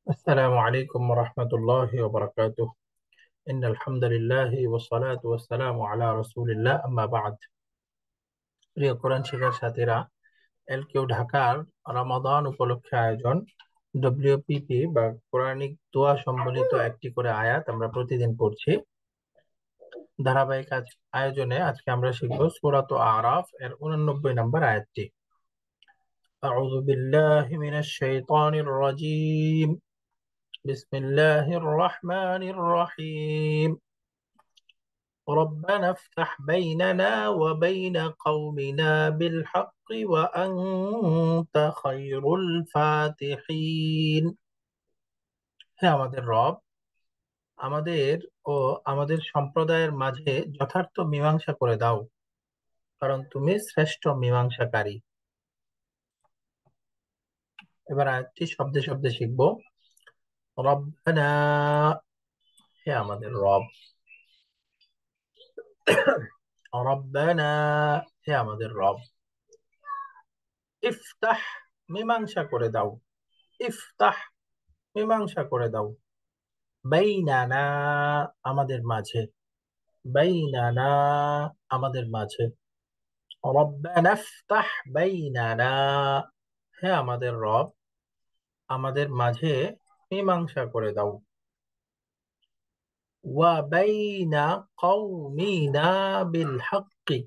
السلام عليكم ورحمة الله وبركاته. إن الحمد لله والصلاة والسلام على رسول الله أما بعد. প্রিয় কোরআন শিক্ষার সাথীরা, এলকিউ ঢাকার রমাদান উপলক্ষে আয়োজন ডব্লিউপিপি বা কোরআনিক দোয়া সম্বলিত একটি করে আয়াত আমরা প্রতিদিন পড়ছি। ধারাবাহিক আয়োজনে আজকে আমরা শিখব সূরাত আরাফ এর 89 নম্বর আয়াতটি। আউযু বিল্লাহি মিনাশ শাইতানির রাজীম। বিসমিল্লাহির রহমানির রহিম। ربنا افتح بيننا وبين قومنا بالحق وأنت خير الفاتحين। হে আমাদের রব, আমাদের ও আমাদের সম্প্রদায়ের মাঝে যথার্থ মীমাংসা করে দাও, কারণ তুমি শ্রেষ্ঠ মীমাংসাকারী। এবার আরেকটি শব্দে শব্দে শিখব। রব্বানা, হে আমাদের রব। রব্বানা, হে আমাদের রব। ইফতাহ, মীমাংসা করে দাও। ইফতাহ, মীমাংসা করে দাও। বাইনানা, আমাদের মাঝে। বাইনানা, আমাদের মাঝে। রব্বানা ইফতাহ বাইনানা, হে আমাদের রব, আমাদের মাঝে মীমাংসা করে দাও। ওয়া বাইনা কওমিনা বিল হাক্কি,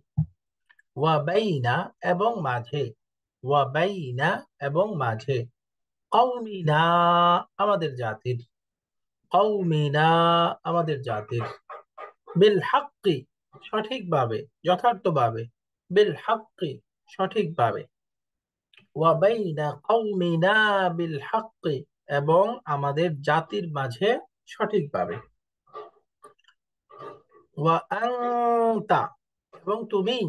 ওয়া বাইনা এবং মাঝে। ওয়া বাইনা এবং মাঝে। কওমিনা, আমাদের জাতির। কওমিনা, আমাদের জাতির। বিল হাক্কি, সঠিকভাবে, যথার্থভাবে। বিল হাক্কি, সঠিকভাবে। ওয়া বাইনা কওমিনা বিল হাক্কি, এবং আমাদের জাতির মাঝে সঠিকভাবে। ওয়া আনতা, এবং তুমি।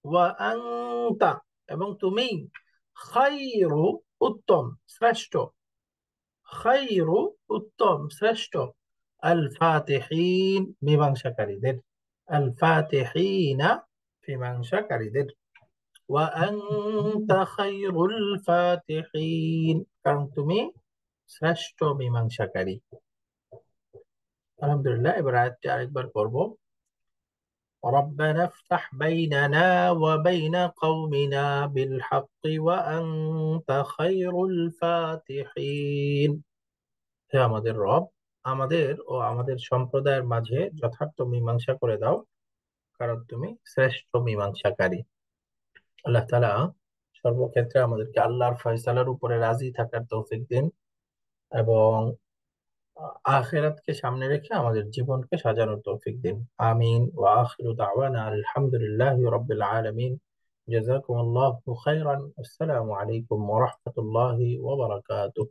ওয়া আনতা, এবং তুমি। খায়রু, উত্তম, শ্রেষ্ঠ। খায়রু, উত্তম, শ্রেষ্ঠ। আল ফাতিহিন, মীমাংসাকারীদের। আল ফাতিহিনা, মীমাংসাকারীদের। وأنت خير الفاتحين, কারণ তুমি শ্রেষ্ঠ মীমাংসাকারী। আলহামদুলিল্লাহ। এবার আয়াতটি আরেকবার পড়ব। ربنا افتح بيننا وبين قومنا بالحق وأنت خير الفاتحين। হে আমাদের রব, আমাদের ও আমাদের সম্প্রদায়ের মাঝে যথার্থ মীমাংসা করে দাও, কারণ তুমি শ্রেষ্ঠ মীমাংসাকারী। আল্লাহ তাআলা সর্বক্ষেত্রে আমাদেরকে আল্লাহর ফয়সালার উপরে রাজি থাকার তৌফিক দিন, এবং আখিরাতকে সামনে রেখে আমাদের জীবনকে সাজানোর তৌফিক দিন। আমিন। ওয়া আখিরু দাওয়ানা আলহামদুলিল্লাহি রাব্বিল আলামিন। জাযাকুমুল্লাহু খাইরান। আসসালামু আলাইকুম ওয়া রাহমাতুল্লাহি ওয়া বারাকাতুহু।